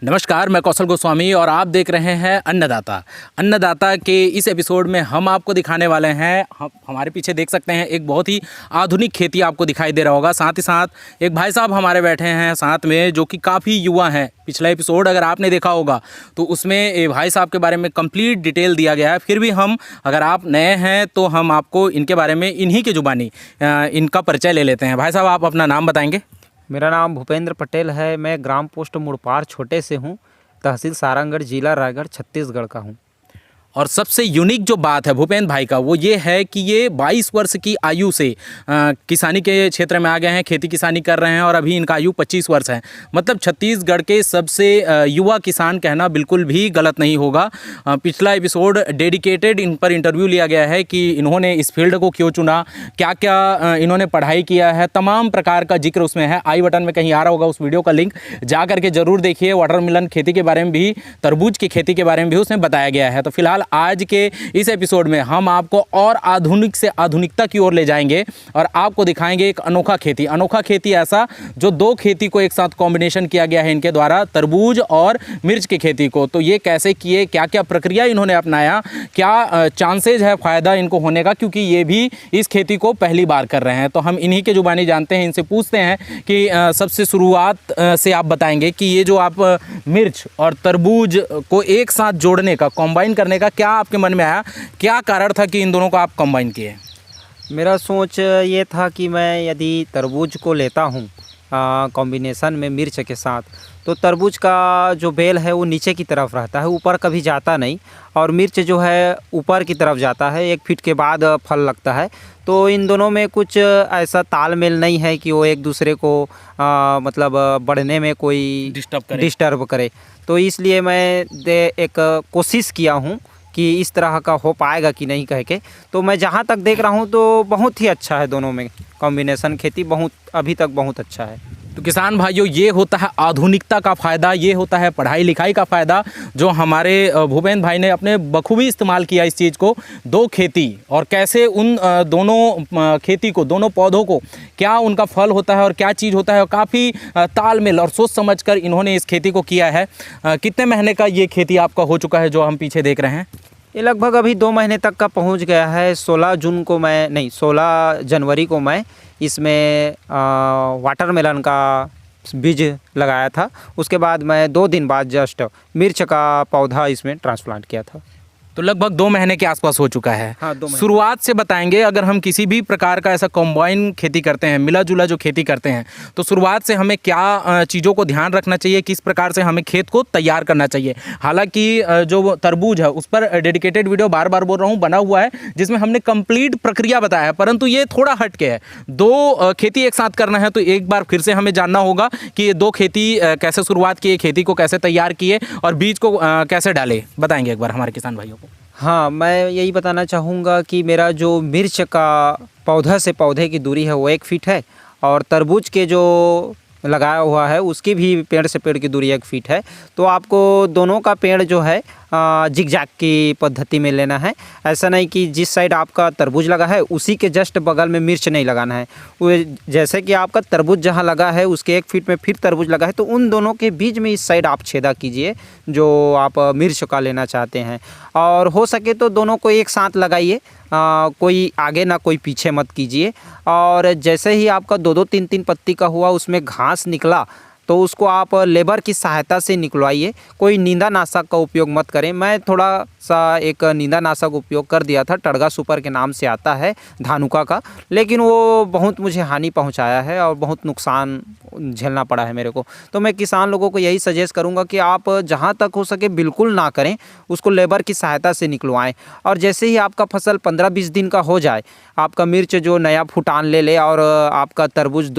नमस्कार, मैं कौशल गोस्वामी और आप देख रहे हैं अन्नदाता। अन्नदाता के इस एपिसोड में हम आपको दिखाने वाले हैं, हमारे पीछे देख सकते हैं एक बहुत ही आधुनिक खेती आपको दिखाई दे रहा होगा। साथ ही साथ एक भाई साहब हमारे बैठे हैं साथ में, जो कि काफ़ी युवा हैं। पिछला एपिसोड अगर आपने देखा होगा तो उसमें भाई साहब के बारे में कंप्लीट डिटेल दिया गया है। फिर भी हम, अगर आप नए हैं तो हम आपको इनके बारे में इन्हीं की जुबानी इनका परिचय ले लेते हैं। भाई साहब, आप अपना नाम बताएंगे? मेरा नाम भूपेंद्र पटेल है। मैं ग्राम पोस्ट मुड़पार छोटे से हूँ, तहसील सारंगढ़, जिला रायगढ़, छत्तीसगढ़ का हूँ। और सबसे यूनिक जो बात है भूपेंद्र भाई का, वो ये है कि ये 22 वर्ष की आयु से किसानी के क्षेत्र में आ गए हैं, खेती किसानी कर रहे हैं और अभी इनका आयु 25 वर्ष है। मतलब छत्तीसगढ़ के सबसे युवा किसान कहना बिल्कुल भी गलत नहीं होगा। पिछला एपिसोड डेडिकेटेड इन पर इंटरव्यू लिया गया है कि इन्होंने इस फील्ड को क्यों चुना, क्या क्या इन्होंने पढ़ाई किया है, तमाम प्रकार का जिक्र उसमें है। आई बटन में कहीं आ रहा होगा, उस वीडियो का लिंक जा करके ज़रूर देखिए। वाटरमेलन खेती के बारे में भी, तरबूज की खेती के बारे में भी उसमें बताया गया है। तो फिलहाल आज के इस एपिसोड में हम आपको और आधुनिक से आधुनिकता की ओर ले जाएंगे और आपको दिखाएंगे एक अनोखा खेती ऐसा जो दो खेती को एक साथ कॉम्बिनेशन किया गया है इनके द्वारा, तरबूज और मिर्च की खेती को। तो ये कैसे किए, क्या क्या प्रक्रिया इन्होंने अपनाया, क्या चांसेज है फ़ायदा इनको होने का, क्योंकि ये भी इस खेती को पहली बार कर रहे हैं। तो हम इन्हीं के जुबानी जानते हैं, इनसे पूछते हैं कि सबसे शुरुआत से आप बताएंगे कि ये जो आप मिर्च और तरबूज को एक साथ जोड़ने का, कॉम्बाइन करने का क्या आपके मन में आया, क्या कारण था कि इन दोनों को आप कंबाइन किए? मेरा सोच ये था कि मैं यदि तरबूज को लेता हूँ कॉम्बिनेशन में मिर्च के साथ, तो तरबूज का जो बेल है वो नीचे की तरफ रहता है, ऊपर कभी जाता नहीं, और मिर्च जो है ऊपर की तरफ जाता है, 1 फीट के बाद फल लगता है। तो इन दोनों में कुछ ऐसा तालमेल नहीं है कि वो एक दूसरे को मतलब बढ़ने में कोई डिस्टर्ब करे। तो इसलिए मैं एक कोशिश किया हूँ कि इस तरह का हो पाएगा कि नहीं कह के। तो मैं जहाँ तक देख रहा हूँ तो बहुत ही अच्छा है, दोनों में कॉम्बिनेशन खेती बहुत अभी तक बहुत अच्छा है। तो किसान भाइयों, ये होता है आधुनिकता का फ़ायदा, ये होता है पढ़ाई लिखाई का फ़ायदा, जो हमारे भूपेंद्र भाई ने अपने बखूबी इस्तेमाल किया इस चीज़ को। दो खेती और कैसे उन दोनों खेती को, दोनों पौधों को क्या उनका फल होता है और क्या चीज़ होता है, और काफ़ी तालमेल और सोच समझकर इन्होंने इस खेती को किया है। कितने महीने का ये खेती आपका हो चुका है जो हम पीछे देख रहे हैं? ये लगभग अभी 2 महीने तक का पहुंच गया है। 16 जनवरी को मैं इसमें वाटरमेलन का बीज लगाया था। उसके बाद मैं 2 दिन बाद जस्ट मिर्च का पौधा इसमें ट्रांसप्लांट किया था। तो लगभग 2 महीने के आसपास हो चुका है। हाँ, 2 महीने। शुरुआत से बताएंगे, अगर हम किसी भी प्रकार का ऐसा कॉम्बाइन खेती करते हैं, मिला जुला जो खेती करते हैं, तो शुरुआत से हमें क्या चीज़ों को ध्यान रखना चाहिए, किस प्रकार से हमें खेत को तैयार करना चाहिए? हालांकि जो तरबूज है उस पर डेडिकेटेड वीडियो, बार बार बोल रहा हूँ, बना हुआ है, जिसमें हमने कंप्लीट प्रक्रिया बताया है, परंतु ये थोड़ा हट के है। 2 खेती एक साथ करना है तो एक बार फिर से हमें जानना होगा कि ये 2 खेती कैसे शुरुआत किए, खेती को कैसे तैयार किए और बीज को कैसे डाले। बताएंगे एक बार हमारे किसान भाइयों को? हाँ, मैं यही बताना चाहूँगा कि मेरा जो मिर्च का पौधा से पौधे की दूरी है वो 1 फीट है, और तरबूज के जो लगाया हुआ है उसकी भी पेड़ से पेड़ की दूरी 1 फीट है। तो आपको दोनों का पेड़ जो है जिगजैग की पद्धति में लेना है। ऐसा नहीं कि जिस साइड आपका तरबूज लगा है उसी के जस्ट बगल में मिर्च नहीं लगाना है। वो जैसे कि आपका तरबूज जहाँ लगा है उसके 1 फीट में फिर तरबूज लगा है, तो उन दोनों के बीच में इस साइड आप छेदा कीजिए जो आप मिर्च का लेना चाहते हैं। और हो सके तो दोनों को एक साथ लगाइए, कोई आगे ना कोई पीछे मत कीजिए। और जैसे ही आपका 2-2, 3-3 पत्ती का हुआ, उसमें घास निकला, तो उसको आप लेबर की सहायता से निकलवाइए। कोई नींदानाशक का उपयोग मत करें। मैं थोड़ा सा एक नींदानाशक उपयोग कर दिया था, टड़गा सुपर के नाम से आता है, धानुका का, लेकिन वो बहुत मुझे हानि पहुंचाया है और बहुत नुकसान झेलना पड़ा है मेरे को। तो मैं किसान लोगों को यही सजेस्ट करूंगा कि आप जहां तक हो सके बिल्कुल ना करें, उसको लेबर की सहायता से निकलवाएं। और जैसे ही आपका फसल 15-20 दिन का हो जाए, आपका मिर्च जो नया फुटान ले ले और आपका तरबूज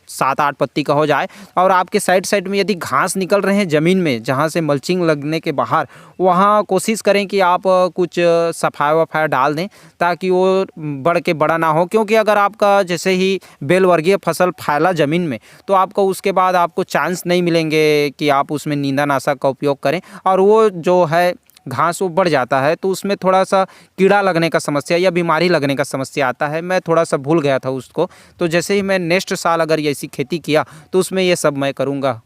7-8 पत्ती का हो जाए, और आपके साइड में यदि घास निकल रहे हैं ज़मीन में, जहाँ से मल्चिंग लगने के बाहर, वहाँ कोशिश करें कि आप कुछ सफाया डाल दें ताकि वो बढ़ के बड़ा ना हो। क्योंकि अगर आपका जैसे ही बेल वर्गीय फसल फैला ज़मीन में, तो आपको उसके बाद आपको चांस नहीं मिलेंगे कि आप उसमें नींदानाशक का उपयोग करें, और वो जो है घास वो बढ़ जाता है, तो उसमें थोड़ा सा कीड़ा लगने का समस्या या बीमारी लगने का समस्या आता है। मैं थोड़ा सा भूल गया था उसको, तो जैसे ही मैं नेक्स्ट साल अगर ऐसी खेती किया तो उसमें ये सब मैं करूँगा।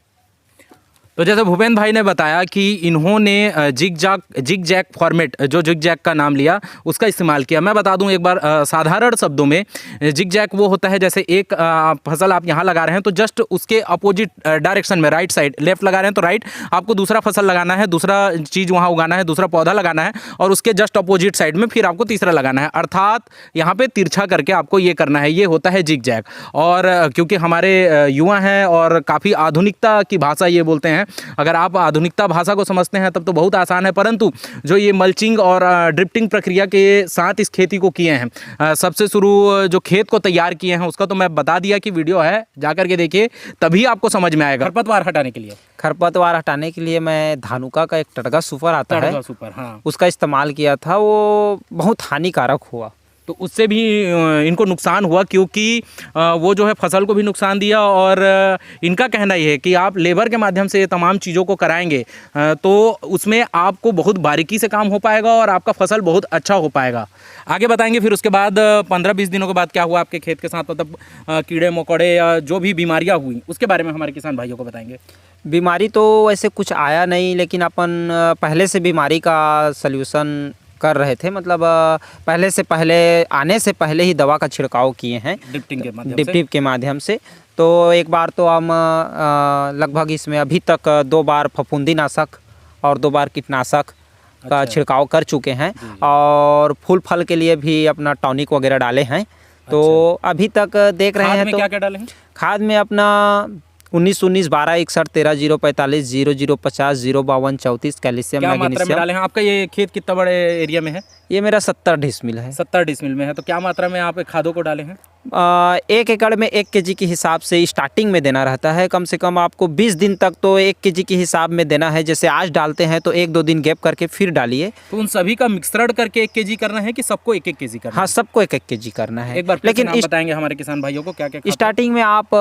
तो जैसे भूपेंद्र भाई ने बताया कि इन्होंने जिग जैग फॉर्मेट, जो जिग जैग का नाम लिया, उसका इस्तेमाल किया। मैं बता दूं एक बार साधारण शब्दों में, जिग जैग वो होता है जैसे एक फसल आप यहाँ लगा रहे हैं तो जस्ट उसके अपोजिट डायरेक्शन में, राइट साइड, लेफ्ट लगा रहे हैं तो राइट, आपको दूसरा फसल लगाना है, दूसरा चीज़ वहाँ उगाना है, दूसरा पौधा लगाना है, और उसके जस्ट अपोजिट साइड में फिर आपको तीसरा लगाना है। अर्थात यहाँ पे तिरछा करके आपको ये करना है, ये होता है जिग जैग। और क्योंकि हमारे युवा हैं और काफ़ी आधुनिकता की भाषा ये बोलते हैं, अगर आप आधुनिकता भाषा को समझते हैं तब तो बहुत आसान है, परंतु जो ये मल्चिंग और ड्रिफ्टिंग प्रक्रिया के साथ इस खेती को किए हैं, सबसे शुरू जो खेत को तैयार किए हैं उसका तो मैं बता दिया कि वीडियो है, जाकर के देखिए, तभी आपको समझ में आएगा। खरपतवार हटाने के लिए, खरपतवार हटाने के लिए मैं धानुका का एक टटका सुपर आता है, टटका सुपर, हाँ, उसका इस्तेमाल किया था। वो बहुत हानिकारक हुआ, तो उससे भी इनको नुकसान हुआ, क्योंकि वो जो है फसल को भी नुकसान दिया। और इनका कहना ये है कि आप लेबर के माध्यम से ये तमाम चीज़ों को कराएंगे तो उसमें आपको बहुत बारीकी से काम हो पाएगा और आपका फसल बहुत अच्छा हो पाएगा। आगे बताएंगे फिर उसके बाद 15-20 दिनों के बाद क्या हुआ आपके खेत के साथ, मतलब कीड़े मकोड़े या जो भी बीमारियाँ हुई उसके बारे में हमारे किसान भाइयों को बताएंगे। बीमारी तो ऐसे कुछ आया नहीं, लेकिन अपन पहले से बीमारी का सल्यूशन कर रहे थे, मतलब पहले आने से पहले ही दवा का छिड़काव किए हैं ड्रिप के माध्यम से। तो एक बार तो हम लगभग इसमें अभी तक 2 बार फफूंदीनाशक और 2 बार कीटनाशक का छिड़काव कर चुके हैं, और फूल फल के लिए भी अपना टॉनिक वगैरह डाले हैं। तो अभी तक देख रहे हैं तो क्या क्या डाले हैं खाद में अपना 19 12 61 13 045 00 50 052 34 कैल्शियम मैग्नीशियम डाले हैं। आपका ये खेत कितना बड़े एरिया में है? ये मेरा 70 डिसमिल है। 70 डिसमिल में है, तो क्या मात्रा में आप खादों को डाले हैं? 1 एकड़ में 1 kg के हिसाब से स्टार्टिंग में देना रहता है। कम से कम आपको 20 दिन तक तो 1 kg के हिसाब में देना है। जैसे आज डालते हैं तो 1-2 दिन गैप करके फिर डालिए। तो उन सभी का मिश्रण करके 1 kg करना है कि सबको 1-1 kg करना है? हाँ, सबको 1-1 kg करना है। एक बार लेकिन बताएंगे हमारे किसान भाइयों को क्या क्या। स्टार्टिंग में आप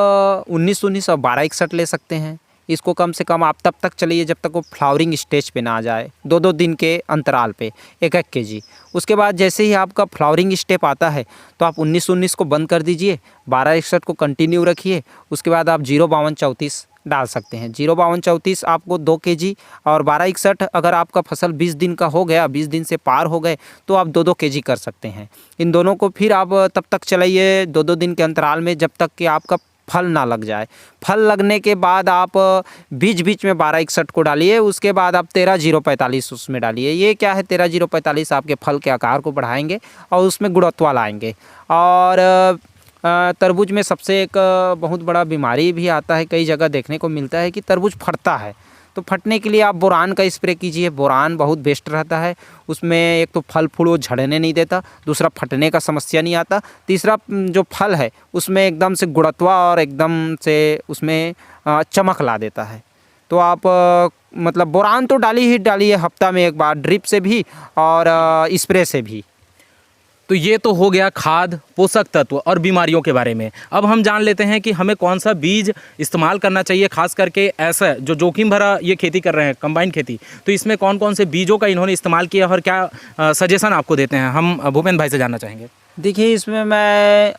19-19 और 12-61 ले सकते हैं। इसको कम से कम आप तब तक चलिए जब तक वो फ्लावरिंग स्टेज पे ना आ जाए, 2-2 दिन के अंतराल पे 1-1 kg। उसके बाद जैसे ही आपका फ्लावरिंग स्टेप आता है तो आप 19-19 को बंद कर दीजिए, 12-61 को कंटिन्यू रखिए। उसके बाद आप 052-34 डाल सकते हैं। 052-34 आपको 2 kg, और 12-61 अगर आपका फसल 20 दिन का हो गया, 20 दिन से पार हो गए तो आप 2-2 kg कर सकते हैं। इन दोनों को फिर आप तब तक चलाइए 2-2 दिन के अंतराल में जब तक कि आपका फल ना लग जाए। फल लगने के बाद आप बीच बीच में 12-61 को डालिए। उसके बाद आप 13-045 उसमें डालिए। ये क्या है, 13-045 आपके फल के आकार को बढ़ाएंगे और उसमें गुणवत्ता लाएंगे। और तरबूज में सबसे एक बहुत बड़ा बीमारी भी आता है, कई जगह देखने को मिलता है कि तरबूज फटता है। तो फटने के लिए आप बोरान का स्प्रे कीजिए। बोरान बहुत बेस्ट रहता है। उसमें एक तो फल फूल वो झड़ने नहीं देता, दूसरा फटने का समस्या नहीं आता, तीसरा जो फल है उसमें एकदम से गुणवत्ता और एकदम से उसमें चमक ला देता है। तो आप मतलब बोरान तो डालिए हफ्ता में एक बार, ड्रिप से भी और स्प्रे से भी। तो ये तो हो गया खाद, पोषक तत्व और बीमारियों के बारे में। अब हम जान लेते हैं कि हमें कौन सा बीज इस्तेमाल करना चाहिए, खास करके ऐसा जो जोखिम भरा ये खेती कर रहे हैं, कंबाइन खेती। तो इसमें कौन कौन से बीजों का इन्होंने इस्तेमाल किया और क्या सजेशन आपको देते हैं, हम भूपेंद्र भाई से जानना चाहेंगे। देखिए, इसमें मैं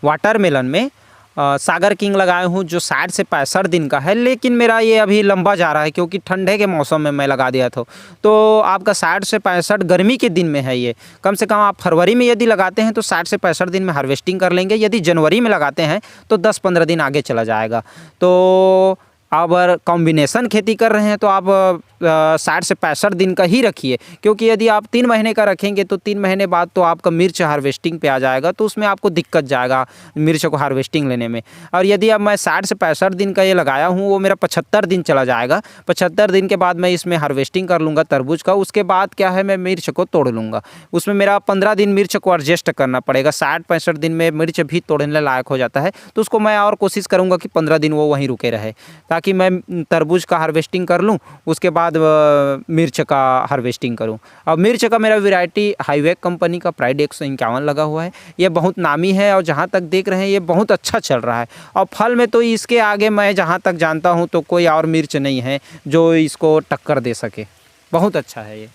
वाटरमेलन में सागर किंग लगाया हूँ जो 60 से 65 दिन का है, लेकिन मेरा ये अभी लंबा जा रहा है क्योंकि ठंडे के मौसम में मैं लगा दिया था। तो आपका 60 से 65 गर्मी के दिन में है। ये कम से कम आप फरवरी में यदि लगाते हैं तो 60 से 65 दिन में हार्वेस्टिंग कर लेंगे। यदि जनवरी में लगाते हैं तो 10-15 दिन आगे चला जाएगा। तो अगर कॉम्बिनेशन खेती कर रहे हैं तो आप 60 से 65 दिन का ही रखिए, क्योंकि यदि आप 3 महीने का रखेंगे तो 3 महीने बाद तो आपका मिर्च हार्वेस्टिंग पे आ जाएगा, तो उसमें आपको दिक्कत जाएगा मिर्च को हार्वेस्टिंग लेने में। और यदि अब मैं 60 से 65 दिन का ये लगाया हूँ, वो मेरा 75 दिन चला जाएगा। 75 दिन के बाद मैं इसमें हार्वेस्टिंग कर लूँगा तरबूज का। उसके बाद क्या है, मैं मिर्च को तोड़ लूँगा। उसमें मेरा 15 दिन मिर्च को एडजस्ट करना पड़ेगा। 60-65 दिन में मिर्च भी तोड़ने लायक हो जाता है, तो उसको मैं और कोशिश करूँगा कि 15 दिन वो वहीं रुके रहे, ताकि मैं तरबूज का हार्वेस्टिंग कर लूँ, उसके बाद मिर्च का हार्वेस्टिंग करूं। अब मिर्च का मेरा वैरायटी हाईवे कंपनी का प्राइड 151 लगा हुआ है। ये बहुत नामी है और जहां तक देख रहे हैं ये बहुत अच्छा चल रहा है। और फल में तो इसके आगे मैं जहां तक जानता हूं तो कोई और मिर्च नहीं है जो इसको टक्कर दे सके। बहुत अच्छा है ये।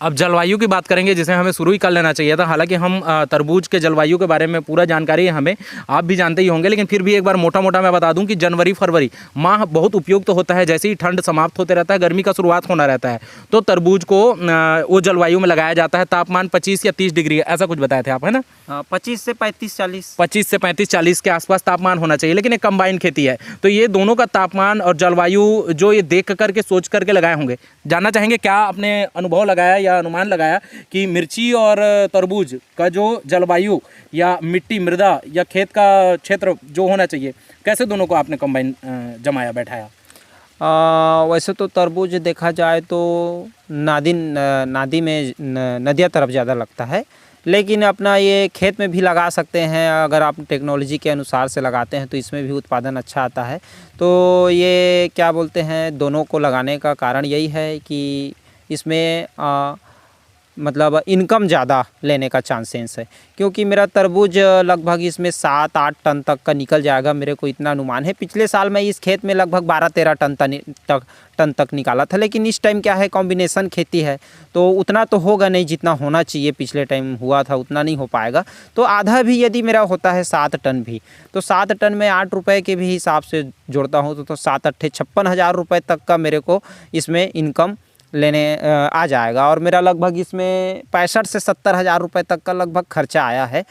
अब जलवायु की बात करेंगे, जिसे हमें शुरू ही कर लेना चाहिए था। हालांकि हम तरबूज के जलवायु के बारे में पूरा जानकारी है हमें, आप भी जानते ही होंगे, लेकिन फिर भी एक बार मोटा मोटा मैं बता दूं कि जनवरी फरवरी माह बहुत उपयुक्त होता है। जैसे ही ठंड समाप्त होते रहता है, गर्मी का शुरुआत होना रहता है, तो तरबूज को वो जलवायु में लगाया जाता है। तापमान 25 या 30 डिग्री, ऐसा कुछ बताए थे आप, है ना? 25 से 35-40 25 से 35-40 के आसपास तापमान होना चाहिए। लेकिन एक कंबाइन खेती है, तो ये दोनों का तापमान और जलवायु जो ये देख करके सोच करके लगाए होंगे। जानना चाहेंगे क्या आपने अनुभव लगाया या अनुमान लगाया कि मिर्ची और तरबूज का जो जलवायु या मिट्टी, मृदा या खेत का क्षेत्र जो होना चाहिए, कैसे दोनों को आपने कंबाइन जमाया, बैठाया? वैसे तो तरबूज देखा जाए तो नादी में नदिया तरफ ज़्यादा लगता है, लेकिन अपना ये खेत में भी लगा सकते हैं। अगर आप टेक्नोलॉजी के अनुसार से लगाते हैं तो इसमें भी उत्पादन अच्छा आता है। तो ये क्या बोलते हैं, दोनों को लगाने का कारण यही है कि इसमें मतलब इनकम ज़्यादा लेने का चांसेस है, क्योंकि मेरा तरबूज लगभग इसमें 7-8 टन तक का निकल जाएगा, मेरे को इतना अनुमान है। पिछले साल मैं इस खेत में लगभग 12-13 टन तक निकाला था, लेकिन इस टाइम क्या है, कॉम्बिनेशन खेती है, तो उतना तो होगा नहीं जितना होना चाहिए। पिछले टाइम हुआ था उतना नहीं हो पाएगा, तो आधा भी यदि मेरा होता है 7 टन भी, तो 7 टन में 8 रुपये के भी हिसाब से जोड़ता हूँ तो 7-8 56,000 रुपये तक का मेरे को इसमें इनकम लेने आ जाएगा। और मेरा लगभग इसमें 65 से 70,000 रुपये तक का लगभग खर्चा आया है।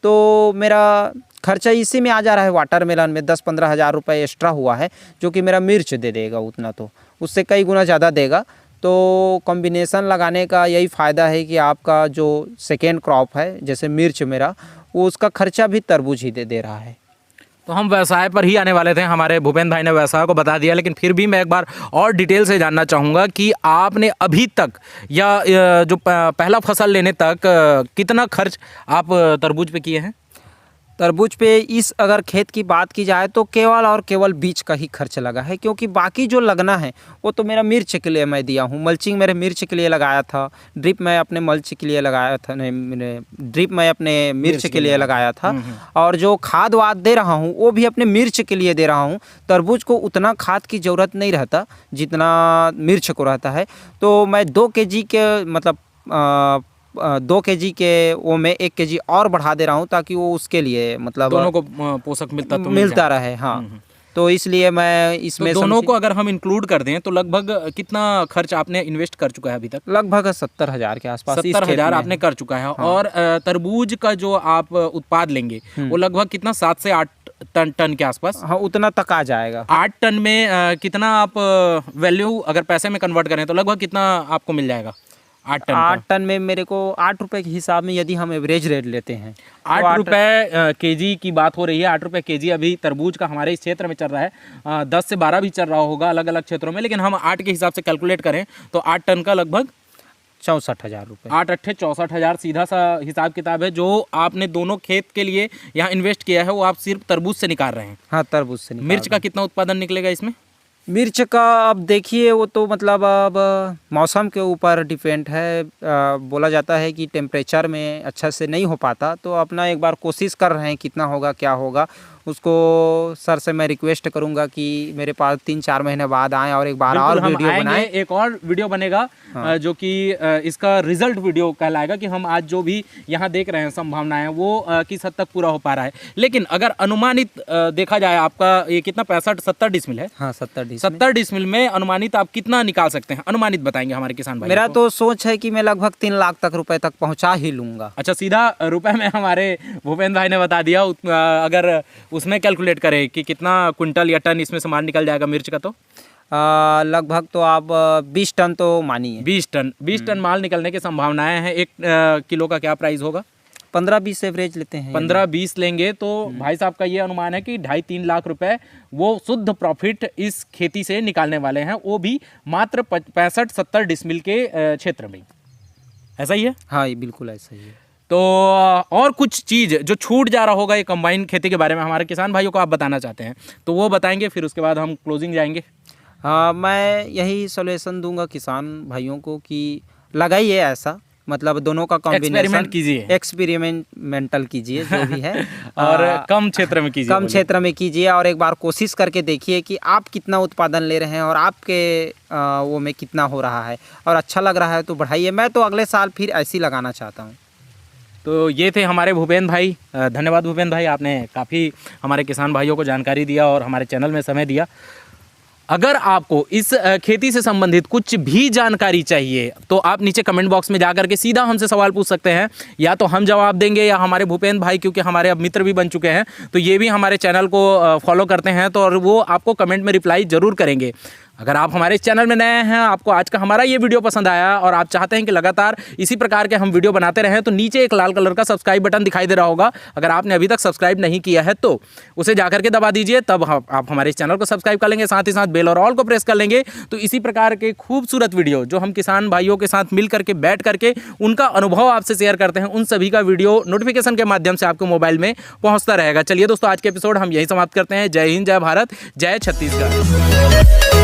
तो मेरा खर्चा इसी में आ जा रहा है। वाटरमेलन में 10-15,000 रुपये एक्स्ट्रा हुआ है, जो कि मेरा मिर्च दे देगा उतना, तो उससे कई गुना ज़्यादा देगा। तो कॉम्बिनेशन लगाने का यही फ़ायदा है कि आपका जो सेकेंड क्रॉप है, जैसे मिर्च मेरा, वो उसका खर्चा भी तरबूज ही दे रहा है। तो हम व्यवसाय पर ही आने वाले थे, हमारे भूपेंद्र भाई ने व्यवसाय को बता दिया, लेकिन फिर भी मैं एक बार और डिटेल से जानना चाहूँगा कि आपने अभी तक या जो पहला फसल लेने तक कितना खर्च आप तरबूज पे किए हैं? तरबूज पे इस अगर खेत की बात की जाए तो केवल और केवल बीज का ही खर्च लगा है, क्योंकि बाकी जो लगना है वो तो मेरा मिर्च के लिए मैं दिया हूँ। मल्चिंग मेरे मिर्च के लिए लगाया था, ड्रिप मैं अपने मल्च के लिए लगाया था, नहीं ड्रिप मैं अपने मिर्च के लिए लगाया था, और जो खाद वाद दे रहा हूँ वो भी अपने मिर्च के लिए दे रहा हूँ। तरबूज को उतना खाद की ज़रूरत नहीं रहता जितना मिर्च को रहता है। तो मैं 2 kg के मतलब 2 kg के वो मैं 1 kg और बढ़ा दे रहा हूँ, ताकि वो उसके लिए मतलब दोनों को पोषक मिलता रहे। हाँ, तो इसलिए मैं इसमें तो दोनों को अगर हम इंक्लूड कर दें तो लगभग कितना खर्च आपने इन्वेस्ट कर चुका है अभी तक? लगभग 70,000 के आसपास 70,000 आपने कर चुका है। हाँ। और तरबूज का जो आप उत्पाद लेंगे वो लगभग कितना, 7 से 8 टन के आसपास? हाँ, उतना तक आ जाएगा। 8 टन में कितना आप वैल्यू अगर पैसे में कन्वर्ट करें तो लगभग कितना आपको मिल जाएगा 8 टन में? मेरे को 8 रुपये के हिसाब में यदि हम एवरेज रेट लेते हैं, 8 रुपये केजी की बात हो रही है। 8 रुपये केजी अभी तरबूज का हमारे इस क्षेत्र में चल रहा है। 10 से 12 भी चल रहा होगा अलग अलग क्षेत्रों में, लेकिन हम 8 के हिसाब से कैलकुलेट करें तो 8 टन का लगभग 64,000 रुपये। 8 अट्ठे 64,000 सीधा सा हिसाब किताब है। जो आपने दोनों खेत के लिए यहाँ इन्वेस्ट किया है वो आप सिर्फ तरबूज से निकाल रहे हैं। हाँ, तरबूज से। मिर्च का कितना उत्पादन निकलेगा इसमें? मिर्च का अब देखिए, वो तो मतलब अब मौसम के ऊपर डिपेंड है। बोला जाता है कि टेम्परेचर में अच्छा से नहीं हो पाता, तो अपना एक बार कोशिश कर रहे हैं कितना होगा क्या होगा। उसको सर से मैं रिक्वेस्ट करूंगा कि मेरे पास 3-4 महीने बाद आएँ और एक बार और वीडियो बनाएं। एक और वीडियो बनेगा। हाँ। जो कि इसका रिजल्ट वीडियो कहलाएगा कि हम आज जो भी यहाँ देख रहे हैं संभावनाएं वो किस हद तक पूरा हो पा रहा है। लेकिन अगर अनुमानित देखा जाए, आपका ये कितना 65-70 डिसमिल है? हाँ, 70 डिसमिल में अनुमानित आप कितना निकाल सकते हैं? अनुमानित बताएंगे हमारे किसान भाई। मेरा तो सोच है कि मैं लगभग 3 लाख तक रुपए तक पहुँचा ही लूँगा। अच्छा, सीधा रुपए में हमारे भूपेंद्र भाई ने बता दिया। अगर उसमें कैलकुलेट करें कि कितना क्विंटल या टन इसमें सामान निकल जाएगा मिर्च का, तो लगभग तो आप 20 टन तो मानिए। 20 टन माल निकलने की संभावनाएं हैं। 1 किलो का क्या प्राइस होगा? 15-20 एवरेज लेते हैं। 15-20 लेंगे तो भाई साहब का ये अनुमान है कि 2.5-3 लाख रुपए वो शुद्ध प्रॉफिट इस खेती से निकालने वाले हैं, वो भी मात्र 65-70 डिसमिल के क्षेत्र में। ऐसा ही है? हाँ, ये बिल्कुल ऐसा ही है। तो और कुछ चीज़ जो छूट जा रहा होगा ये कंबाइन खेती के बारे में हमारे किसान भाइयों को आप बताना चाहते हैं तो वो बताएंगे, फिर उसके बाद हम क्लोजिंग जाएंगे। हाँ, मैं यही सॉल्यूशन दूंगा किसान भाइयों को कि लगाइए ऐसा, मतलब दोनों का कॉम्बिनेशन एक्सपेरिमेंट कीजिए। एक्सपेरिमेंटल कीजिए जो भी है और कम क्षेत्र में कीजिए, कम क्षेत्र में कीजिए और एक बार कोशिश करके देखिए कि आप कितना उत्पादन ले रहे हैं और आपके वो में कितना हो रहा है, और अच्छा लग रहा है तो बढ़ाइए। मैं तो अगले साल फिर ऐसे ही लगाना चाहता हूँ। तो ये थे हमारे भूपेंद्र भाई। धन्यवाद भूपेंद्र भाई, आपने काफ़ी हमारे किसान भाइयों को जानकारी दिया और हमारे चैनल में समय दिया। अगर आपको इस खेती से संबंधित कुछ भी जानकारी चाहिए तो आप नीचे कमेंट बॉक्स में जाकर के सीधा हमसे सवाल पूछ सकते हैं, या तो हम जवाब देंगे या हमारे भूपेंद्र भाई, क्योंकि हमारे अब मित्र भी बन चुके हैं तो ये भी हमारे चैनल को फॉलो करते हैं, तो और वो आपको कमेंट में रिप्लाई ज़रूर करेंगे। अगर आप हमारे चैनल में नए हैं, आपको आज का हमारा ये वीडियो पसंद आया और आप चाहते हैं कि लगातार इसी प्रकार के हम वीडियो बनाते रहें, तो नीचे एक लाल कलर का सब्सक्राइब बटन दिखाई दे रहा होगा। अगर आपने अभी तक सब्सक्राइब नहीं किया है तो उसे जाकर के दबा दीजिए, तब आप हमारे चैनल को सब्सक्राइब कर लेंगे, साथ ही साथ बेल और ऑल को प्रेस कर लेंगे। तो इसी प्रकार के खूबसूरत वीडियो जो हम किसान भाइयों के साथ मिल करके बैठ करके उनका अनुभव आपसे शेयर करते हैं, उन सभी का वीडियो नोटिफिकेशन के माध्यम से आपको मोबाइल में पहुँचता रहेगा। चलिए दोस्तों, आज के एपिसोड हम यही समाप्त करते हैं। जय हिंद, जय भारत, जय छत्तीसगढ़।